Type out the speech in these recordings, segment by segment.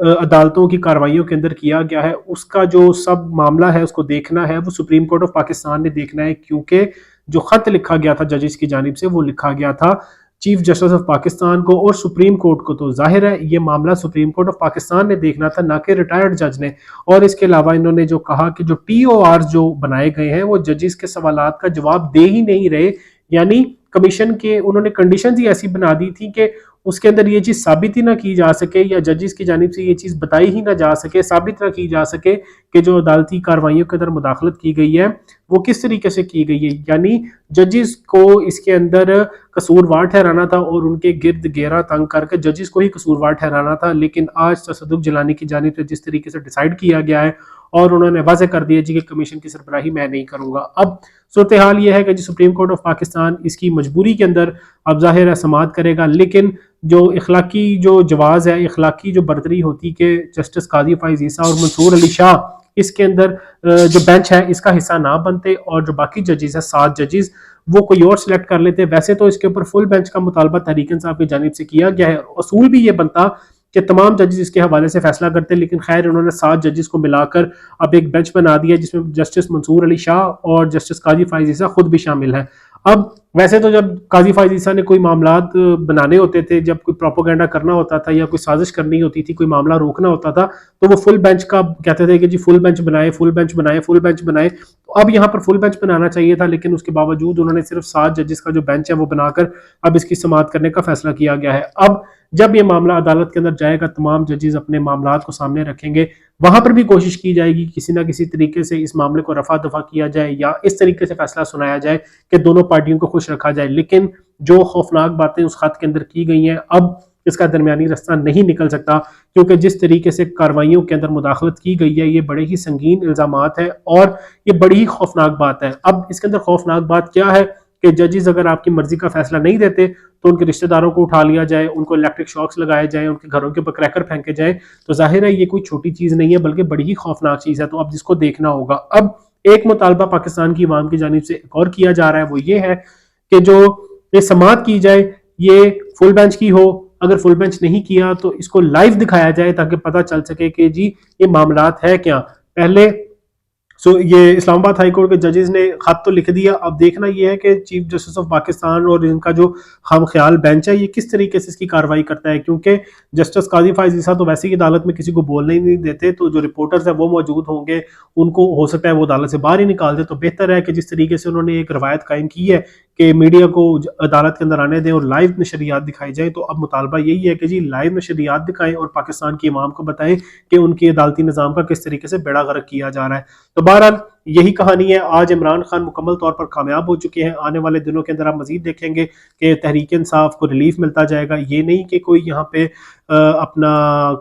عدالتوں کی کارروائیوں کے اندر کیا گیا ہے اس کا جو سب معاملہ ہے اس کو دیکھنا ہے وہ سپریم کورٹ آف پاکستان نے دیکھنا ہے، کیونکہ جو خط لکھا گیا تھا ججز کی جانب سے وہ لکھا گیا تھا چیف جسٹس آف پاکستان کو اور سپریم کورٹ کو، تو ظاہر ہے یہ معاملہ سپریم کورٹ آف پاکستان نے دیکھنا تھا، نہ کہ ریٹائرڈ جج نے۔ اور اس کے علاوہ انہوں نے جو کہا کہ جو ٹی او آر جو بنائے گئے ہیں وہ ججز کے سوالات کا جواب دے ہی نہیں رہے، یعنی کمیشن کے انہوں نے کنڈیشنز ہی ایسی بنا دی تھی کہ اس کے اندر یہ چیز ثابت ہی نہ کی جا سکے، یا ججز کی جانب سے یہ چیز بتائی ہی نہ جا سکے، ثابت نہ کی جا سکے کہ جو عدالتی کارروائیوں کے اندر مداخلت کی گئی ہے وہ کس طریقے سے کی گئی ہے، یعنی ججز کو اس کے اندر قصوروار ٹھہرانا تھا اور ان کے گرد گھیرا تنگ کر کے ججز کو ہی قصوروار ٹھہرانا تھا۔ لیکن آج تصدق جیلانی کی جانب سے جس طریقے سے ڈیسائیڈ کیا گیا ہے اور انہوں نے واضح کر دیا جی کہ کمیشن کی سربراہی میں نہیں کروں گا، اب صورتحال یہ ہے کہ جی سپریم کورٹ آف پاکستان اس کی مجبوری کے اندر اب ظاہر ہے سماعت کرے گا، لیکن جو اخلاقی جو جواز ہے، اخلاقی جو برتری ہوتی کہ جسٹس قاضی فائز عیسیٰ اور منصور علی شاہ اس کے اندر جو بینچ ہے اس کا حصہ نہ بنتے اور جو باقی ججز ہیں 7 ججز وہ کوئی اور سلیکٹ کر لیتے۔ ویسے تو اس کے اوپر فل بینچ کا مطالبہ تحریک انصاف کی جانب سے کیا گیا ہے، اصول بھی یہ بنتا کہ تمام ججز اس کے حوالے سے فیصلہ کرتے، لیکن خیر انہوں نے 7 ججز کو ملا کر اب ایک بینچ بنا دیا جس میں جسٹس منصور علی شاہ اور جسٹس قاضی فائز عیسیٰ خود بھی شامل ہیں۔ اب ویسے تو جب قاضی فائز عیسیٰ نے کوئی معاملات بنانے ہوتے تھے، جب کوئی پروپیگنڈا کرنا ہوتا تھا یا کوئی سازش کرنی ہوتی تھی، کوئی معاملہ روکنا ہوتا تھا تو وہ فل بینچ کا کہتے تھے کہ جی فل بینچ بنائے، فل بینچ بنائے، فل بینچ بنائے۔ تو اب یہاں پر فل بینچ بنانا چاہیے تھا، لیکن اس کے باوجود انہوں نے صرف 7 ججز کا جو بینچ ہے وہ بنا کر اب اس کی سماعت کرنے کا فیصلہ کیا گیا ہے۔ اب جب یہ معاملہ عدالت کے اندر جائے گا تمام ججز اپنے معاملات کو سامنے رکھیں گے، وہاں پر بھی کوشش کی جائے گی کسی نہ کسی طریقے سے اس معاملے کو رفع دفع کیا جائے یا اس طریقے سے فیصلہ سنایا جائے کہ دونوں پارٹیوں کو خوش رکھا جائے، لیکن جو خوفناک باتیں اس خط کے اندر کی گئی ہیں اب اس کا درمیانی رستہ نہیں نکل سکتا، کیونکہ جس طریقے سے کارروائیوں کے اندر مداخلت کی گئی ہے یہ بڑے ہی سنگین الزامات ہیں اور یہ بڑی ہی خوفناک بات ہے۔ اب اس کے اندر خوفناک بات کیا ہے کہ ججز اگر آپ کی مرضی کا فیصلہ نہیں دیتے تو ان کے رشتہ داروں کو اٹھا لیا جائے، ان کو الیکٹرک شاکس لگائے جائیں، ان کے گھروں کے اوپر کریکر پھینکے جائیں، تو ظاہر ہے یہ کوئی چھوٹی چیز نہیں ہے بلکہ بڑی ہی خوفناک چیز ہے، تو اب جس کو دیکھنا ہوگا۔ اب ایک مطالبہ پاکستان کی عوام کی جانب سے ایک اور کیا جا رہا ہے وہ یہ ہے کہ جو یہ سماعت کی جائے یہ فل بینچ کی ہو، اگر فل بینچ نہیں کیا تو اس کو لائیو دکھایا جائے تاکہ پتہ چل سکے کہ جی یہ معاملات ہے کیا۔ پہلے یہ اسلام آباد ہائی کورٹ کے ججز نے خط تو لکھ دیا، اب دیکھنا یہ ہے کہ چیف جسٹس آف پاکستان اور ان کا جو خام خیال بینچ ہے یہ کس طریقے سے اس کی کارروائی کرتا ہے، کیونکہ جسٹس قاضی فائز عیسیٰ تو ویسے ہی عدالت میں کسی کو بولنے ہی نہیں دیتے، تو جو رپورٹرز ہیں وہ موجود ہوں گے، ان کو ہو سکتا ہے وہ عدالت سے باہر ہی نکال دے، تو بہتر ہے کہ جس طریقے سے انہوں نے ایک روایت قائم کی ہے کہ میڈیا کو عدالت کے اندر آنے دیں اور لائیو نشریات دکھائی جائیں، تو اب مطالبہ یہی ہے کہ جی لائیو نشریات دکھائیں اور پاکستان کی عوام کو بتائیں کہ ان کی عدالتی نظام کا کس طریقے سے بیڑا غرق کیا جا رہا ہے۔ تو بہرحال یہی کہانی ہے، آج عمران خان مکمل طور پر کامیاب ہو چکے ہیں، آنے والے دنوں کے اندر آپ مزید دیکھیں گے کہ تحریک انصاف کو ریلیف ملتا جائے گا، یہ نہیں کہ کوئی یہاں پہ اپنا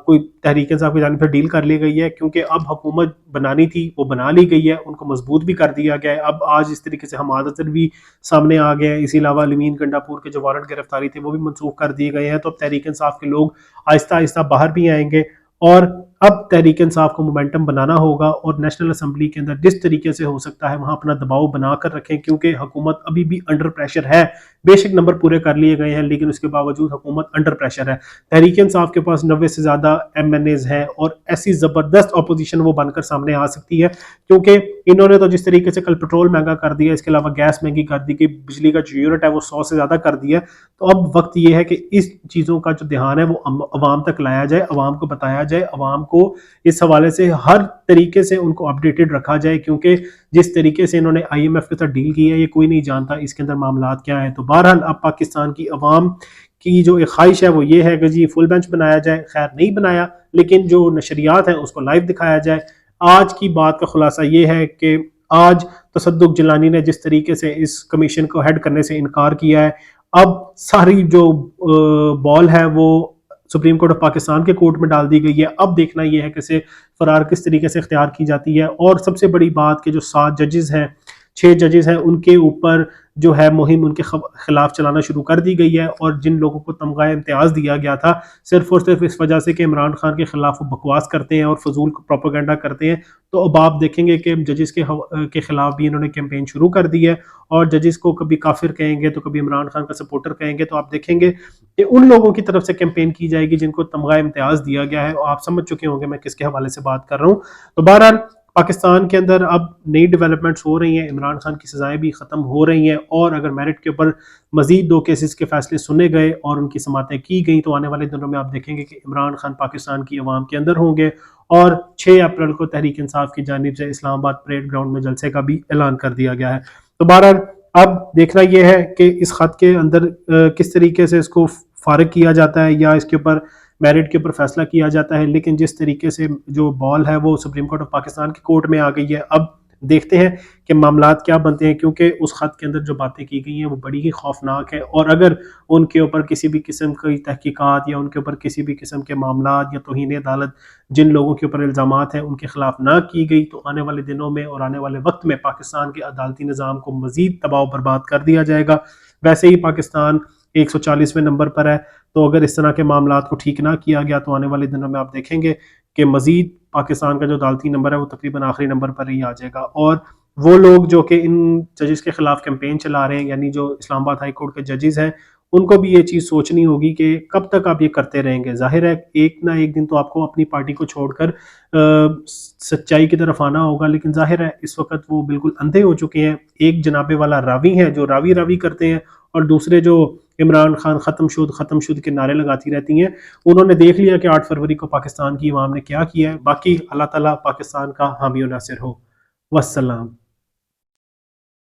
کوئی تحریک انصاف کی جانب سے ڈیل کر لی گئی ہے، کیونکہ اب حکومت بنانی تھی وہ بنا لی گئی ہے، ان کو مضبوط بھی کر دیا گیا ہے۔ اب آج اس طریقے سے حماد اظہر بھی سامنے آ گئے ہیں، اسی علاوہ لمین گنڈا پور کے جو وارنٹ گرفتاری تھے وہ بھی منسوخ کر دیے گئے ہیں، تو اب تحریک انصاف کے لوگ آہستہ آہستہ باہر بھی آئیں گے اور اب تحریک انصاف کو مومنٹم بنانا ہوگا اور نیشنل اسمبلی کے اندر جس طریقے سے ہو سکتا ہے وہاں اپنا دباؤ بنا کر رکھیں، کیونکہ حکومت ابھی بھی انڈر پریشر ہے، بے شک نمبر پورے کر لیے گئے ہیں لیکن اس کے باوجود حکومت انڈر پریشر ہے۔ تحریک انصاف کے پاس 90 سے زیادہ ایم این ایز ہیں اور ایسی زبردست اپوزیشن وہ بن کر سامنے آ سکتی ہے، کیونکہ انہوں نے تو جس طریقے سے کل پیٹرول مہنگا کر دیا، اس کے علاوہ گیس مہنگی کر دی، کہ بجلی کا جو یونٹ ہے وہ 100 سے زیادہ کر دیا، تو اب وقت یہ ہے کہ اس چیزوں کا جو دھیان ہے وہ عوام تک لایا جائے، عوام کو بتایا جائے، عوام کو اس حوالے سے ہر طریقے سے ان کو اپڈیٹڈ رکھا جائے، کیونکہ جس طریقے سے انہوں نے آئی ایم ایف کے ساتھ ڈیل کی ہے یہ کوئی نہیں جانتا اس کے اندر معاملات کیا ہیں۔ تو بہرحال اب پاکستان کی عوام کی جو ایک خواہش ہے وہ یہ ہے کہ جی فل بینچ بنایا جائے، خیر نہیں بنایا لیکن جو نشریات ہیں اس کو لائیو دکھایا جائے۔ آج کی بات کا خلاصہ یہ ہے کہ آج تصدق جیلانی نے جس طریقے سے اس کمیشن کو ہیڈ کرنے سے انکار کیا ہے، اب ساری جو بال ہے وہ سپریم کورٹ آف پاکستان کے کورٹ میں ڈال دی گئی ہے۔ اب دیکھنا یہ ہے کہ فرار کس طریقے سے اختیار کی جاتی ہے، اور سب سے بڑی بات کہ جو 7 ججز ہیں 6 ججز ہیں ان کے اوپر جو ہے مہم ان کے خلاف چلانا شروع کر دی گئی ہے، اور جن لوگوں کو تمغہ امتیاز دیا گیا تھا صرف اور صرف اس وجہ سے کہ عمران خان کے خلاف وہ بکواس کرتے ہیں اور فضول پروپیگنڈا کرتے ہیں، تو اب آپ دیکھیں گے کہ ججز کے خلاف بھی انہوں نے کیمپین شروع کر دی ہے، اور ججز کو کبھی کافر کہیں گے تو کبھی عمران خان کا سپورٹر کہیں گے، تو آپ دیکھیں گے کہ ان لوگوں کی طرف سے کیمپین کی جائے گی جن کو تمغہ امتیاز دیا گیا ہے، اور آپ سمجھ چکے ہوں گے میں کس کے حوالے سے بات کر رہا ہوں۔ تو بہرحال پاکستان کے اندر اب نئی ڈیولپمنٹس ہو رہی ہیں، عمران خان کی سزائیں بھی ختم ہو رہی ہیں، اور اگر میرٹ کے اوپر مزید 2 کیسز کے فیصلے سنے گئے اور ان کی سماعتیں کی گئیں تو آنے والے دنوں میں آپ دیکھیں گے کہ عمران خان پاکستان کی عوام کے اندر ہوں گے، اور 6 اپریل کو تحریک انصاف کی جانب سے اسلام آباد پریڈ گراؤنڈ میں جلسے کا بھی اعلان کر دیا گیا ہے۔ تو بہرحال اب دیکھنا یہ ہے کہ اس خط کے اندر کس طریقے سے اس کو فارغ کیا جاتا ہے یا اس کے اوپر میرٹ کے اوپر فیصلہ کیا جاتا ہے، لیکن جس طریقے سے جو بال ہے وہ سپریم کورٹ آف پاکستان کی کورٹ میں آ گئی ہے، اب دیکھتے ہیں کہ معاملات کیا بنتے ہیں، کیونکہ اس خط کے اندر جو باتیں کی گئی ہیں وہ بڑی ہی خوفناک ہے، اور اگر ان کے اوپر کسی بھی قسم کی تحقیقات یا ان کے اوپر کسی بھی قسم کے معاملات یا توہین عدالت جن لوگوں کے اوپر الزامات ہیں ان کے خلاف نہ کی گئی تو آنے والے دنوں میں اور آنے والے وقت میں پاکستان کے عدالتی نظام کو مزید تباہ و برباد کر دیا جائے گا۔ ویسے ہی پاکستان 140ویں نمبر پر ہے، تو اگر اس طرح کے معاملات کو ٹھیک نہ کیا گیا تو آنے والے دنوں میں آپ دیکھیں گے کہ مزید پاکستان کا جو عدالتی نمبر ہے وہ تقریباً آخری نمبر پر ہی آ جائے گا، اور وہ لوگ جو کہ ان ججز کے خلاف کیمپین چلا رہے ہیں، یعنی جو اسلام آباد ہائی کورٹ کے ججز ہیں، ان کو بھی یہ چیز سوچنی ہوگی کہ کب تک آپ یہ کرتے رہیں گے۔ ظاہر ہے ایک نہ ایک دن تو آپ کو اپنی پارٹی کو چھوڑ کر سچائی کی طرف آنا ہوگا، لیکن ظاہر ہے اس وقت وہ بالکل اندھے ہو چکے ہیں۔ ایک جناب والا راوی ہے جو راوی کرتے ہیں، اور دوسرے جو عمران خان ختم شد کے نعرے لگاتی رہتی ہیں۔ انہوں نے دیکھ لیا کہ 8 فروری کو پاکستان کی عوام نے کیا کیا ہے۔ باقی اللہ تعالیٰ پاکستان کا حامی و ناصر ہو۔ والسلام۔